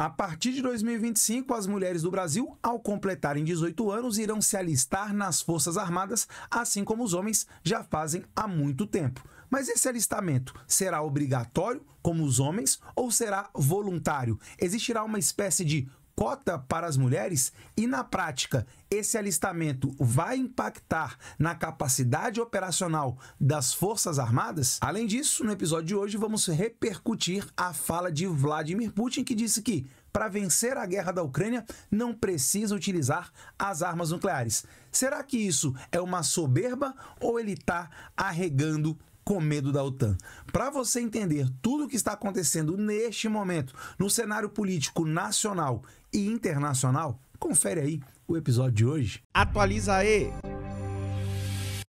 A partir de 2025, as mulheres do Brasil, ao completarem 18 anos, irão se alistar nas Forças Armadas, assim como os homens já fazem há muito tempo. Mas esse alistamento será obrigatório, como os homens, ou será voluntário? Existirá uma espécie de cota para as mulheres? E na prática, esse alistamento vai impactar na capacidade operacional das Forças Armadas? Além disso, no episódio de hoje vamos repercutir a fala de Vladimir Putin, que disse que para vencer a guerra da Ucrânia não precisa utilizar as armas nucleares. Será que isso é uma soberba ou ele está arregando com medo da OTAN? Para você entender tudo o que está acontecendo neste momento no cenário político nacional e internacional, confere aí o episódio de hoje. Atualiza aí!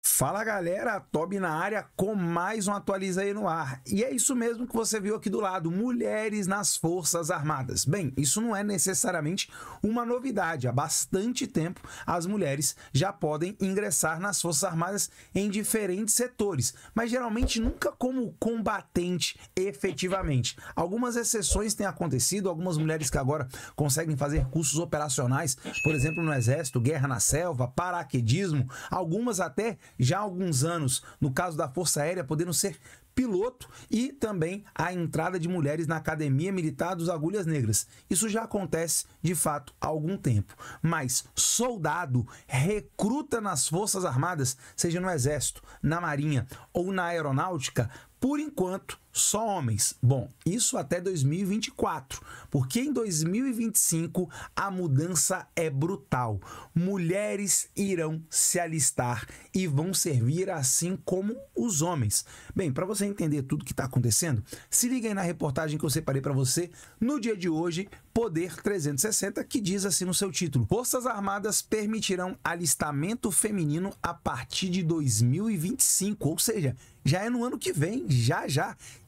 Fala galera, Toby na área com mais um Atualiza aí no ar. E é isso mesmo que você viu aqui do lado, mulheres nas Forças Armadas. Bem, isso não é necessariamente uma novidade. Há bastante tempo as mulheres já podem ingressar nas Forças Armadas em diferentes setores, mas geralmente nunca como combatente efetivamente. Algumas exceções têm acontecido, algumas mulheres que agora conseguem fazer cursos operacionais, por exemplo no Exército, Guerra na Selva, paraquedismo, algumas até já há alguns anos, no caso da Força Aérea, podendo ser piloto, e também a entrada de mulheres na Academia Militar dos Agulhas Negras. Isso já acontece, de fato, há algum tempo. Mas soldado, recruta nas Forças Armadas, seja no Exército, na Marinha ou na Aeronáutica, por enquanto, só homens. Bom, isso até 2024, porque em 2025 a mudança é brutal. Mulheres irão se alistar e vão servir assim como os homens. Bem, para você entender tudo que está acontecendo, se liga aí na reportagem que eu separei para você no dia de hoje, Poder 360, que diz assim no seu título: Forças Armadas permitirão alistamento feminino a partir de 2025, ou seja, já é no ano que vem, já.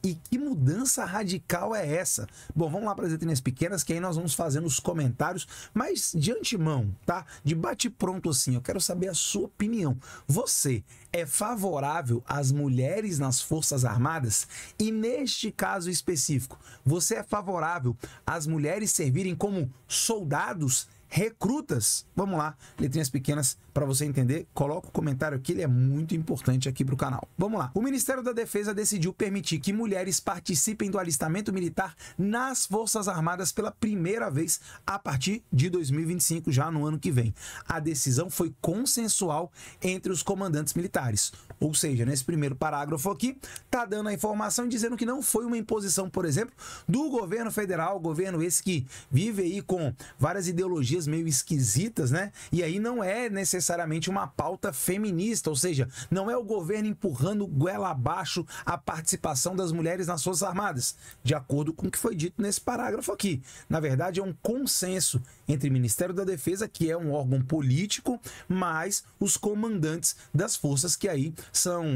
E que mudança radical é essa? Bom, vamos lá para as letrinhas pequenas, que aí nós vamos fazendo os comentários, mas de antemão, tá? De bate-pronto assim, eu quero saber a sua opinião. Você é favorável às mulheres nas Forças Armadas? E neste caso específico, você é favorável às mulheres servirem como soldados, recrutas? Vamos lá, letrinhas pequenas para você entender. Coloca o comentário aqui, ele é muito importante aqui para o canal. Vamos lá. O Ministério da Defesa decidiu permitir que mulheres participem do alistamento militar nas Forças Armadas pela primeira vez a partir de 2025, já no ano que vem. A decisão foi consensual entre os comandantes militares. Ou seja, nesse primeiro parágrafo aqui, tá dando a informação dizendo que não foi uma imposição, por exemplo, do governo federal, governo esse que vive aí com várias ideologias meio esquisitas, né? E aí não é necessariamente uma pauta feminista, ou seja, não é o governo empurrando goela abaixo a participação das mulheres nas Forças Armadas, de acordo com o que foi dito nesse parágrafo aqui. Na verdade, é um consenso entre o Ministério da Defesa, que é um órgão político, mais os comandantes das forças, que aí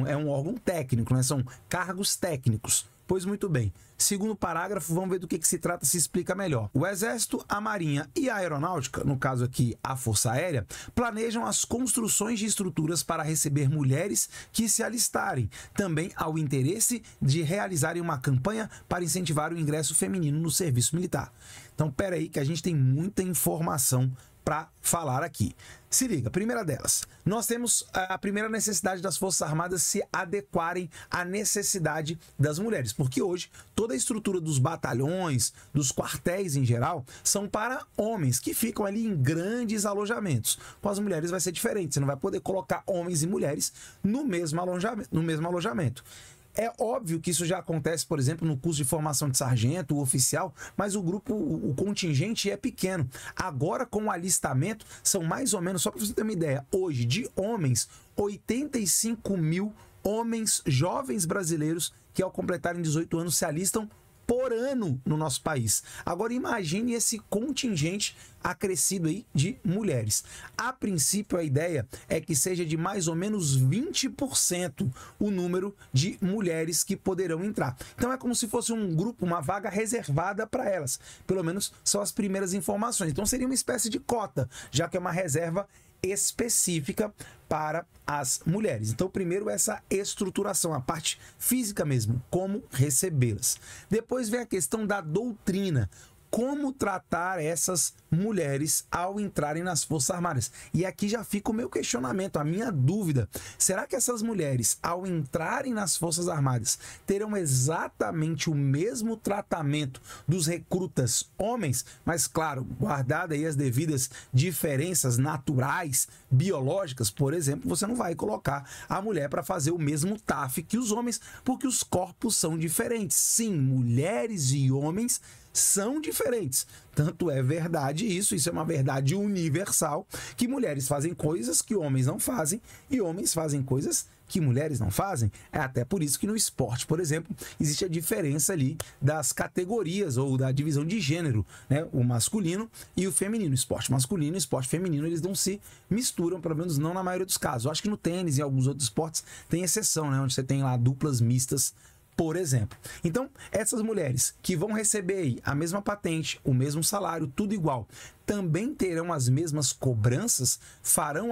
é um órgão técnico, né? São cargos técnicos. Pois muito bem. Segundo parágrafo, vamos ver do que se trata, se explica melhor. O Exército, a Marinha e a Aeronáutica, no caso aqui a Força Aérea, planejam as construções de estruturas para receber mulheres que se alistarem. Também há o interesse de realizarem uma campanha para incentivar o ingresso feminino no serviço militar. Então, pera aí que a gente tem muita informação para falar aqui. Se liga, primeira delas, nós temos a primeira necessidade das Forças Armadas se adequarem à necessidade das mulheres, porque hoje toda a estrutura dos batalhões, dos quartéis em geral, são para homens que ficam ali em grandes alojamentos. Com as mulheres vai ser diferente, você não vai poder colocar homens e mulheres no mesmo alojamento. É óbvio que isso já acontece, por exemplo, no curso de formação de sargento, o oficial, mas o contingente é pequeno. Agora, com o alistamento, são mais ou menos, só para você ter uma ideia, hoje, de homens, 85 mil homens jovens brasileiros que, ao completarem 18 anos, se alistam por ano no nosso país. Agora imagine esse contingente acrescido aí de mulheres. A princípio a ideia é que seja de mais ou menos 20% o número de mulheres que poderão entrar. Então é como se fosse um grupo, uma vaga reservada para elas. Pelo menos são as primeiras informações. Então seria uma espécie de cota, já que é uma reserva específica para as mulheres. Então, primeiro essa estruturação, a parte física mesmo, como recebê-las. Depois vem a questão da doutrina. como tratar essas mulheres ao entrarem nas Forças Armadas. E aqui já fica o meu questionamento, a minha dúvida. Será que essas mulheres, ao entrarem nas Forças Armadas, terão exatamente o mesmo tratamento dos recrutas homens? Mas, claro, guardada aí as devidas diferenças naturais, biológicas, por exemplo, você não vai colocar a mulher para fazer o mesmo TAF que os homens, porque os corpos são diferentes. Sim, mulheres e homens são diferentes. Tanto é verdade isso é uma verdade universal, que mulheres fazem coisas que homens não fazem e homens fazem coisas que mulheres não fazem. É até por isso que no esporte, por exemplo, existe a diferença ali das categorias ou da divisão de gênero, né? O masculino e o feminino. O esporte masculino e o esporte feminino, eles não se misturam, pelo menos não na maioria dos casos. Eu acho que no tênis e em alguns outros esportes tem exceção, né? Onde você tem lá duplas mistas, por exemplo. Então, essas mulheres que vão receber aí a mesma patente, o mesmo salário, tudo igual, também terão as mesmas cobranças, farão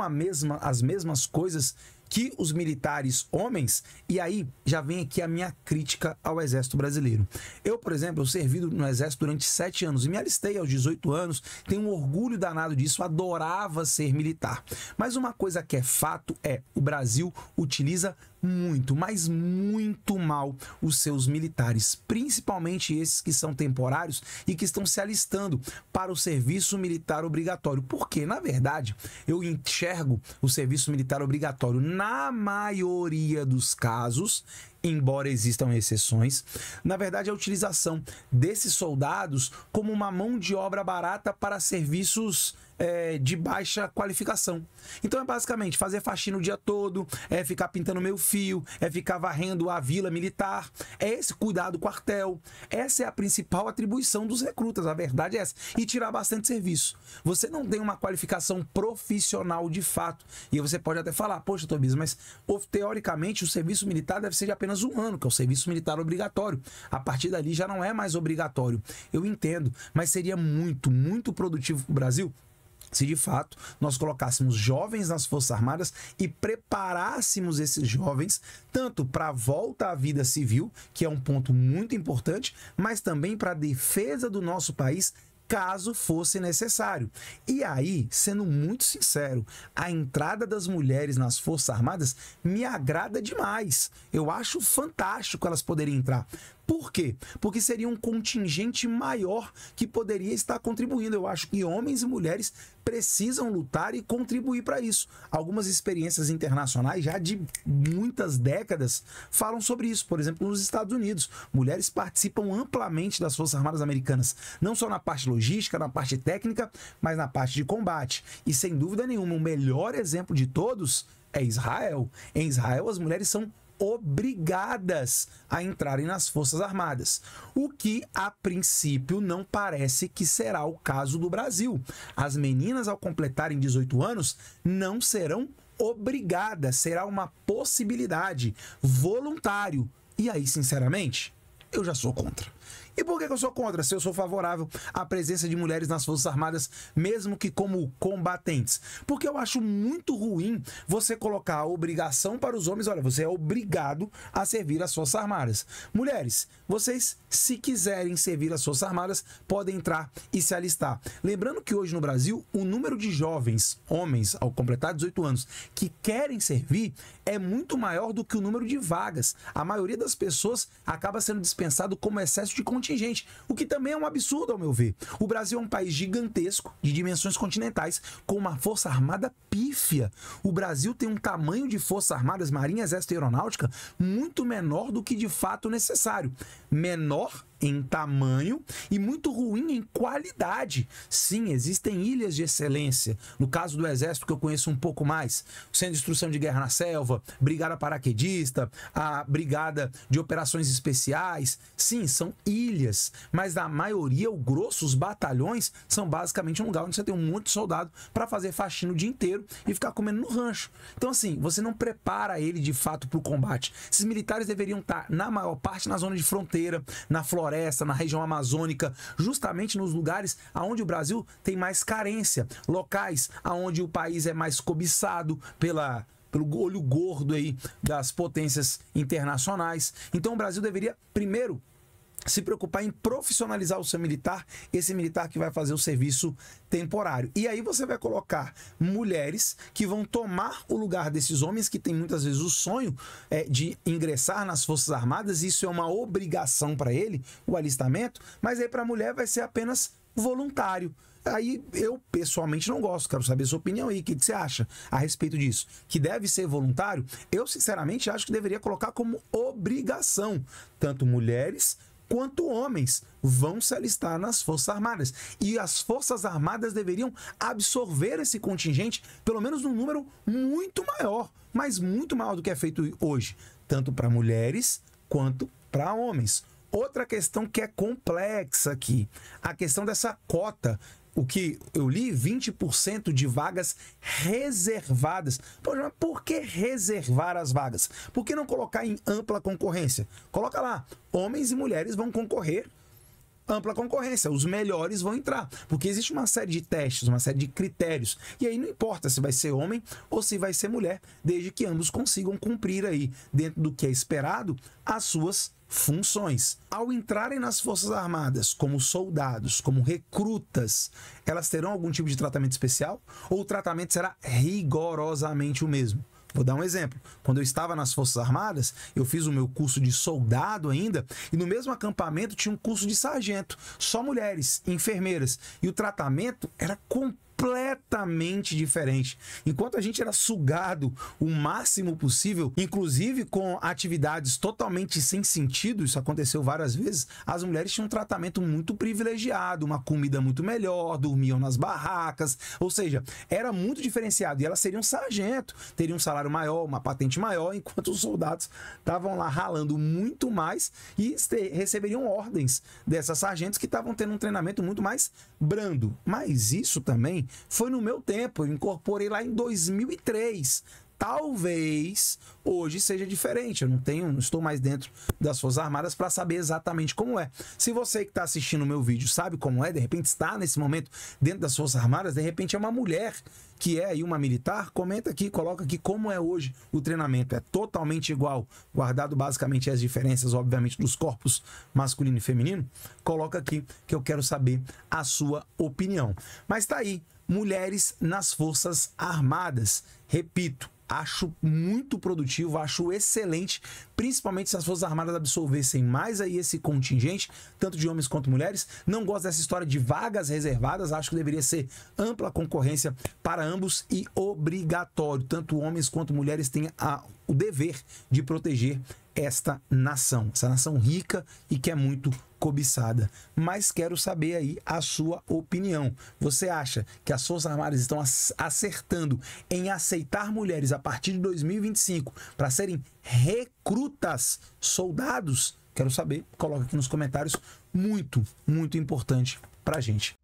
as mesmas coisas que os militares homens. E aí já vem aqui a minha crítica ao Exército Brasileiro. Eu, por exemplo, eu servi no Exército durante 7 anos e me alistei aos 18 anos, tenho um orgulho danado disso, adorava ser militar. Mas uma coisa que é fato é, o Brasil utiliza muito, mas muito mal os seus militares, principalmente esses que são temporários e que estão se alistando para o serviço militar obrigatório. Porque, na verdade, eu enxergo o serviço militar obrigatório, na maioria dos casos, embora existam exceções, na verdade a utilização desses soldados como uma mão de obra barata para serviços de baixa qualificação. Então é basicamente fazer faxina o dia todo, é ficar pintando meio fio, é ficar varrendo a vila militar, é esse cuidar do quartel. Essa é a principal atribuição dos recrutas, a verdade é essa. E tirar bastante serviço. Você não tem uma qualificação profissional de fato. E aí você pode até falar, poxa, Tobias, mas teoricamente o serviço militar deve ser de apenas 1 ano, que é o serviço militar obrigatório. A partir dali já não é mais obrigatório. Eu entendo, mas seria muito, muito produtivo para o Brasil se de fato nós colocássemos jovens nas Forças Armadas e preparássemos esses jovens tanto para a volta à vida civil, que é um ponto muito importante, mas também para a defesa do nosso país, caso fosse necessário. E aí, sendo muito sincero, a entrada das mulheres nas Forças Armadas me agrada demais. Eu acho fantástico elas poderem entrar. Por quê? Porque seria um contingente maior que poderia estar contribuindo. Eu acho que homens e mulheres precisam lutar e contribuir para isso. Algumas experiências internacionais, já de muitas décadas, falam sobre isso. Por exemplo, nos Estados Unidos, mulheres participam amplamente das Forças Armadas Americanas, não só na parte logística, na parte técnica, mas na parte de combate. E sem dúvida nenhuma, o melhor exemplo de todos é Israel. Em Israel, as mulheres são obrigadas a entrarem nas Forças Armadas, o que a princípio não parece que será o caso do Brasil. As meninas, ao completarem 18 anos, não serão obrigadas, será uma possibilidade, voluntário. E aí, sinceramente, eu já sou contra. E por que eu sou contra, se eu sou favorável à presença de mulheres nas Forças Armadas, mesmo que como combatentes? Porque eu acho muito ruim você colocar a obrigação para os homens, olha, você é obrigado a servir as Forças Armadas. Mulheres, vocês, se quiserem servir as Forças Armadas, podem entrar e se alistar. Lembrando que hoje no Brasil, o número de jovens, homens, ao completar 18 anos, que querem servir, é muito maior do que o número de vagas. A maioria das pessoas acaba sendo dispensado como excesso de contingente, o que também é um absurdo, ao meu ver. O Brasil é um país gigantesco, de dimensões continentais, com uma força armada pífia. O Brasil tem um tamanho de forças armadas, marinha, exército e aeronáutica muito menor do que de fato necessário. Menor em tamanho e muito ruim em qualidade. Sim, existem ilhas de excelência. No caso do Exército, que eu conheço um pouco mais, o Centro de Instrução de Guerra na Selva, Brigada Paraquedista, a Brigada de Operações Especiais. Sim, são ilhas, mas na maioria, o grosso, os batalhões, são basicamente um lugar onde você tem um monte de soldado para fazer faxina o dia inteiro e ficar comendo no rancho. Então, assim, você não prepara ele de fato para o combate. Esses militares deveriam estar, na maior parte, na zona de fronteira, na floresta, na região amazônica, justamente nos lugares onde o Brasil tem mais carência, locais onde o país é mais cobiçado pelo olho gordo aí das potências internacionais. Então o Brasil deveria, primeiro, se preocupar em profissionalizar o seu militar, esse militar que vai fazer o serviço temporário. E aí você vai colocar mulheres que vão tomar o lugar desses homens que têm muitas vezes o sonho de ingressar nas Forças Armadas, isso é uma obrigação para ele, o alistamento, mas aí para a mulher vai ser apenas voluntário. Aí eu pessoalmente não gosto, quero saber a sua opinião aí, o que você acha a respeito disso? Que deve ser voluntário? Eu sinceramente acho que deveria colocar como obrigação, tanto mulheres quanto homens vão se alistar nas Forças Armadas. E as Forças Armadas deveriam absorver esse contingente, pelo menos num número muito maior, mas muito maior do que é feito hoje, tanto para mulheres quanto para homens. Outra questão que é complexa aqui, a questão dessa cota. O que eu li, 20% de vagas reservadas. Poxa, mas por que reservar as vagas? Por que não colocar em ampla concorrência? Coloca lá, homens e mulheres vão concorrer, ampla concorrência, os melhores vão entrar. Porque existe uma série de testes, uma série de critérios. E aí não importa se vai ser homem ou se vai ser mulher, desde que ambos consigam cumprir aí, dentro do que é esperado, as suas funções. Ao entrarem nas Forças Armadas como soldados, como recrutas, elas terão algum tipo de tratamento especial? Ou o tratamento será rigorosamente o mesmo? Vou dar um exemplo. Quando eu estava nas Forças Armadas, eu fiz o meu curso de soldado ainda, e no mesmo acampamento tinha um curso de sargento, só mulheres, enfermeiras, e o tratamento era completamente diferente. Enquanto a gente era sugado o máximo possível, inclusive com atividades totalmente sem sentido, isso aconteceu várias vezes, as mulheres tinham um tratamento muito privilegiado, uma comida muito melhor, dormiam nas barracas, ou seja, era muito diferenciado. E elas seriam sargento, teriam um salário maior, uma patente maior, enquanto os soldados estavam lá ralando muito mais e receberiam ordens dessas sargentos que estavam tendo um treinamento muito mais brando. Mas isso também foi no meu tempo, eu incorporei lá em 2003. Talvez hoje seja diferente, eu não estou mais dentro das Forças Armadas para saber exatamente como é. Se você que está assistindo o meu vídeo sabe como é, de repente está nesse momento dentro das Forças Armadas, de repente é uma mulher que é aí uma militar, comenta aqui, coloca aqui como é hoje o treinamento. É totalmente igual, guardado basicamente as diferenças, obviamente, dos corpos masculino e feminino. Coloca aqui que eu quero saber a sua opinião. Mas tá aí, mulheres nas Forças Armadas. Repito, acho muito produtivo, acho excelente, principalmente se as Forças Armadas absorvessem mais aí esse contingente, tanto de homens quanto mulheres. Não gosto dessa história de vagas reservadas, acho que deveria ser ampla concorrência para ambos e obrigatório. Tanto homens quanto mulheres têm o dever de proteger essa nação rica e que é muito cobiçada. Mas quero saber aí a sua opinião. Você acha que as Forças Armadas estão acertando em aceitar mulheres a partir de 2025 para serem recrutas, soldados? Quero saber, coloca aqui nos comentários. Muito, muito importante pra gente.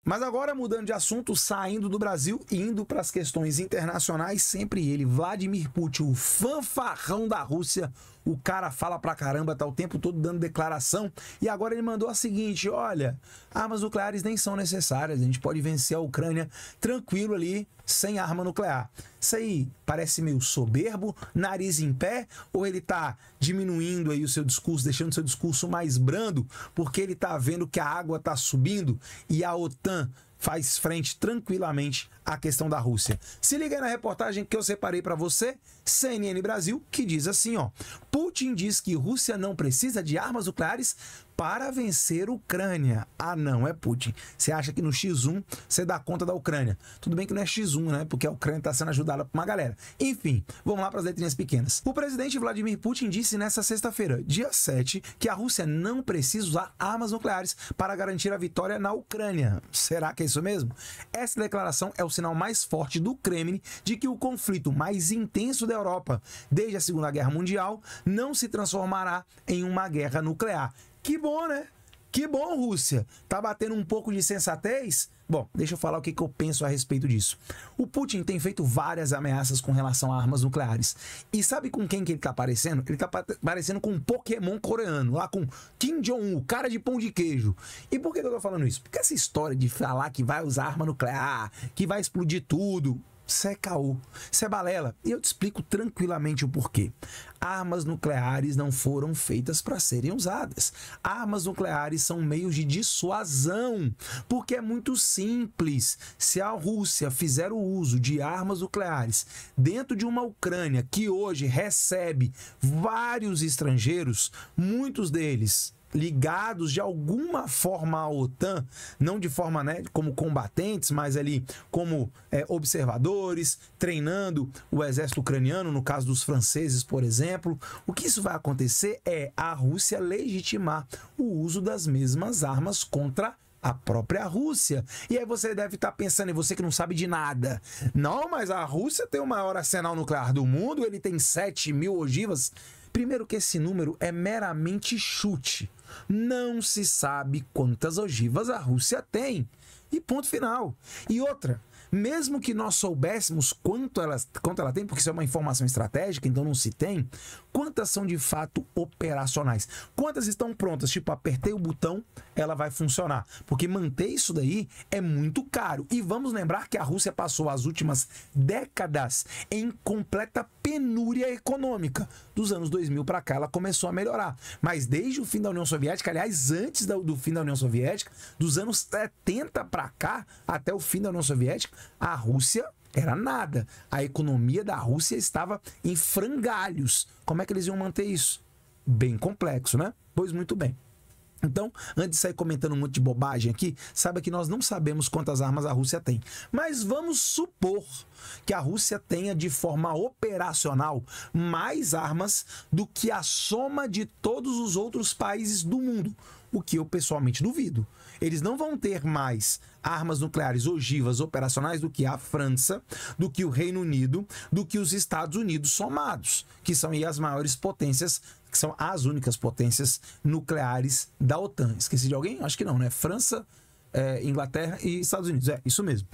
Mas agora, mudando de assunto, saindo do Brasil e indo para as questões internacionais, sempre ele, Vladimir Putin, o fanfarrão da Rússia. O cara fala pra caramba, tá o tempo todo dando declaração. E agora ele mandou a seguinte: olha, armas nucleares nem são necessárias, a gente pode vencer a Ucrânia tranquilo ali, sem arma nuclear. Isso aí parece meio soberbo, nariz em pé, ou ele tá diminuindo aí o seu discurso, deixando o seu discurso mais brando, porque ele tá vendo que a água tá subindo e a OTAN faz frente tranquilamente à questão da Rússia. Se liga aí na reportagem que eu separei para você, CNN Brasil, que diz assim, ó: Putin diz que Rússia não precisa de armas nucleares para vencer a Ucrânia. Ah, não, é Putin. Você acha que no X1 você dá conta da Ucrânia? Tudo bem que não é X1, né? Porque a Ucrânia está sendo ajudada por uma galera. Enfim, vamos lá para as letrinhas pequenas. O presidente Vladimir Putin disse nesta sexta-feira, dia 7, que a Rússia não precisa usar armas nucleares para garantir a vitória na Ucrânia. Será que é isso mesmo? Essa declaração é o sinal mais forte do Kremlin de que o conflito mais intenso da Europa desde a Segunda Guerra Mundial não se transformará em uma guerra nuclear. Que bom, né? Que bom, Rússia. Tá batendo um pouco de sensatez? Bom, deixa eu falar o que eu penso a respeito disso. O Putin tem feito várias ameaças com relação a armas nucleares. E sabe com quem que ele tá parecendo? Ele tá parecendo com um Pokémon coreano, lá com Kim Jong-un, cara de pão de queijo. E por que eu tô falando isso? Porque essa história de falar que vai usar arma nuclear, que vai explodir tudo, Isso é caô, isso é balela. E eu te explico tranquilamente o porquê. Armas nucleares não foram feitas para serem usadas. Armas nucleares são meios de dissuasão, porque é muito simples. Se a Rússia fizer o uso de armas nucleares dentro de uma Ucrânia que hoje recebe vários estrangeiros, muitos deles ligados de alguma forma à OTAN, não de forma, né, como combatentes, mas ali como observadores, treinando o exército ucraniano, no caso dos franceses, por exemplo. O que isso vai acontecer é a Rússia legitimar o uso das mesmas armas contra a própria Rússia. E aí você deve estar pensando, e você que não sabe de nada, não, mas a Rússia tem o maior arsenal nuclear do mundo, ele tem 7.000 ogivas. Primeiro que esse número é meramente chute. Não se sabe quantas ogivas a Rússia tem. E ponto final. E outra, mesmo que nós soubéssemos quanto ela tem, porque isso é uma informação estratégica, então não se tem, quantas são de fato operacionais? Quantas estão prontas? Tipo, apertei o botão, ela vai funcionar. Porque manter isso daí é muito caro. E vamos lembrar que a Rússia passou as últimas décadas em completa penúria econômica. Dos anos 2000 para cá ela começou a melhorar. Mas desde o fim da União Soviética, aliás, antes do fim da União Soviética, dos anos 70 para cá, até o fim da União Soviética, a Rússia era nada. A economia da Rússia estava em frangalhos. Como é que eles iam manter isso? Bem complexo, né? Pois muito bem. Então, antes de sair comentando um monte de bobagem aqui, saiba que nós não sabemos quantas armas a Rússia tem. Mas vamos supor que a Rússia tenha de forma operacional mais armas do que a soma de todos os outros países do mundo. O que eu pessoalmente duvido. Eles não vão ter mais armas nucleares ogivas operacionais do que a França, do que o Reino Unido, do que os Estados Unidos somados, que são aí as maiores potências, que são as únicas potências nucleares da OTAN. Esqueci de alguém? Acho que não, né? França, Inglaterra e Estados Unidos. É, isso mesmo.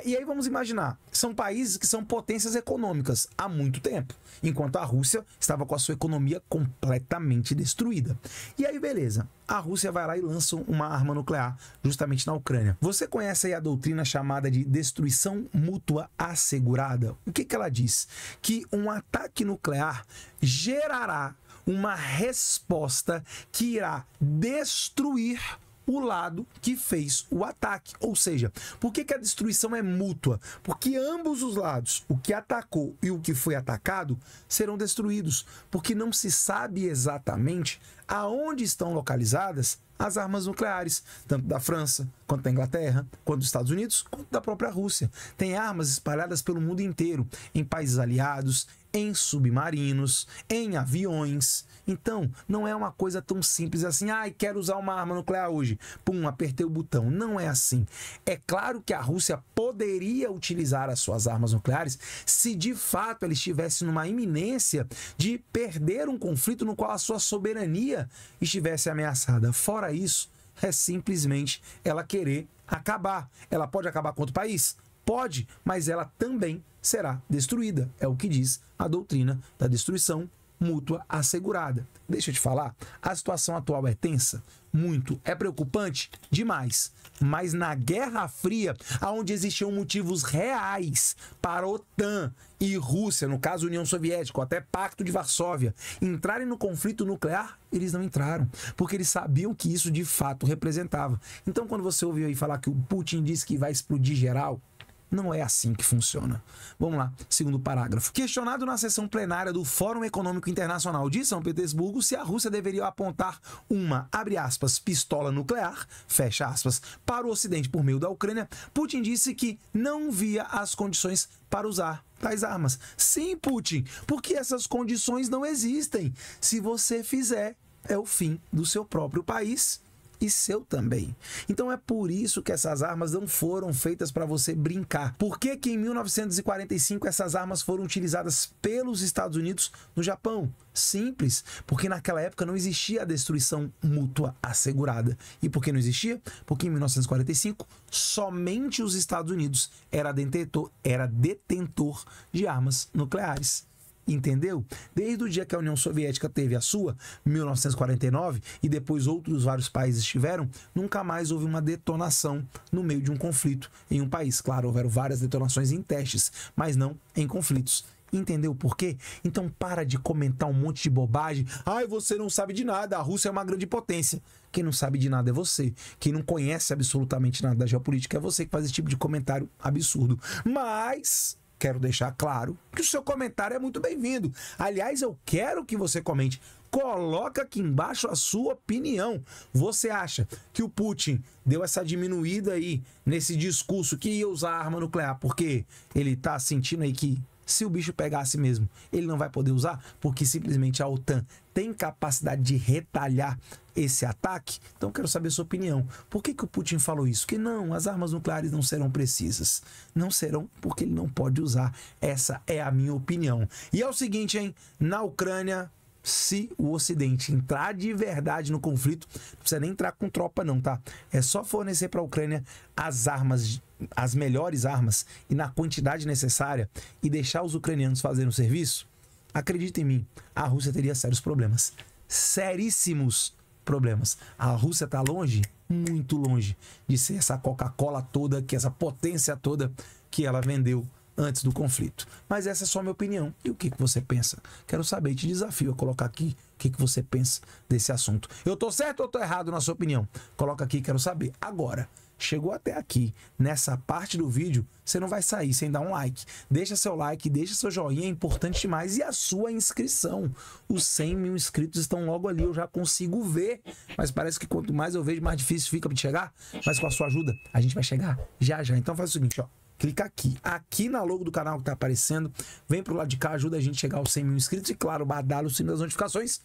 E aí vamos imaginar, são países que são potências econômicas há muito tempo, enquanto a Rússia estava com a sua economia completamente destruída. E aí beleza, a Rússia vai lá e lança uma arma nuclear justamente na Ucrânia. Você conhece aí a doutrina chamada de destruição mútua assegurada? O que ela diz? Que um ataque nuclear gerará uma resposta que irá destruir o lado que fez o ataque. Ou seja, por que a destruição é mútua? Porque ambos os lados, o que atacou e o que foi atacado, serão destruídos. Porque não se sabe exatamente aonde estão localizadas as armas nucleares, tanto da França, quanto da Inglaterra, quanto dos Estados Unidos, quanto da própria Rússia. Tem armas espalhadas pelo mundo inteiro, em países aliados, em submarinos, em aviões. Então, não é uma coisa tão simples assim, quero usar uma arma nuclear hoje. Pum, apertei o botão. Não é assim. É claro que a Rússia poderia utilizar as suas armas nucleares se de fato ela estivesse numa iminência de perder um conflito no qual a sua soberania estivesse ameaçada. Fora isso, é simplesmente ela querer acabar. Ela pode acabar com outro país? Pode, mas ela também será destruída. É o que diz a doutrina da destruição mútua assegurada. Deixa eu te falar, a situação atual é tensa? Muito. É preocupante? Demais. Mas na Guerra Fria, onde existiam motivos reais para a OTAN e Rússia, no caso União Soviética, ou até Pacto de Varsóvia, entrarem no conflito nuclear, eles não entraram, porque eles sabiam que isso de fato representava. Então, quando você ouviu aí falar que o Putin disse que vai explodir geral, não é assim que funciona. Vamos lá, segundo parágrafo. Questionado na sessão plenária do Fórum Econômico Internacional de São Petersburgo se a Rússia deveria apontar uma, abre aspas, pistola nuclear, fecha aspas, para o Ocidente por meio da Ucrânia, Putin disse que não via as condições para usar tais armas. Sim, Putin, porque essas condições não existem. Se você fizer, é o fim do seu próprio país e seu também. Então é por isso que essas armas não foram feitas para você brincar. Por que que em 1945 essas armas foram utilizadas pelos Estados Unidos no Japão? Simples, porque naquela época não existia a destruição mútua assegurada. E por que não existia? Porque em 1945 somente os Estados Unidos era detentor de armas nucleares. Entendeu? Desde o dia que a União Soviética teve a sua, 1949, e depois outros vários países tiveram, nunca mais houve uma detonação no meio de um conflito em um país. Claro, houveram várias detonações em testes, mas não em conflitos. Entendeu por quê? Então para de comentar um monte de bobagem. Ai, você não sabe de nada, a Rússia é uma grande potência. Quem não sabe de nada é você. Quem não conhece absolutamente nada da geopolítica é você que faz esse tipo de comentário absurdo. Mas quero deixar claro que o seu comentário é muito bem-vindo. Aliás, eu quero que você comente. Coloca aqui embaixo a sua opinião. Você acha que o Putin deu essa diminuída aí nesse discurso que ia usar arma nuclear porque ele tá sentindo aí que se o bicho pegasse mesmo, ele não vai poder usar porque simplesmente a OTAN tem capacidade de retalhar esse ataque? Então quero saber sua opinião. Por que o Putin falou isso? Que não, as armas nucleares não serão precisas. Não serão porque ele não pode usar. Essa é a minha opinião. E é o seguinte, hein? Na Ucrânia, se o Ocidente entrar de verdade no conflito, não precisa nem entrar com tropa não, tá? É só fornecer para a Ucrânia as armas, as melhores armas e na quantidade necessária e deixar os ucranianos fazerem o serviço. Acredita em mim, a Rússia teria sérios problemas. Seríssimos problemas. A Rússia está longe, muito longe de ser essa Coca-Cola toda, que essa potência toda que ela vendeu antes do conflito. Mas essa é só a minha opinião. E o que você pensa? Quero saber, te desafio a colocar aqui o que você pensa desse assunto. Eu tô certo ou tô errado na sua opinião? Coloca aqui, quero saber. Agora, chegou até aqui, nessa parte do vídeo, você não vai sair sem dar um like. Deixa seu like, deixa seu joinha, é importante demais. E a sua inscrição. Os 100 mil inscritos estão logo ali, eu já consigo ver. Mas parece que quanto mais eu vejo, mais difícil fica de chegar. Mas com a sua ajuda, a gente vai chegar já já. Então faz o seguinte, ó. Clica aqui na logo do canal que tá aparecendo, vem pro lado de cá, ajuda a gente a chegar aos 100 mil inscritos e claro, badala o sino das notificações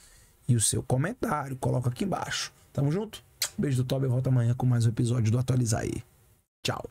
e o seu comentário, coloca aqui embaixo. Tamo junto? Beijo do Toby, eu volto amanhã com mais um episódio do Atualizar aí. Tchau.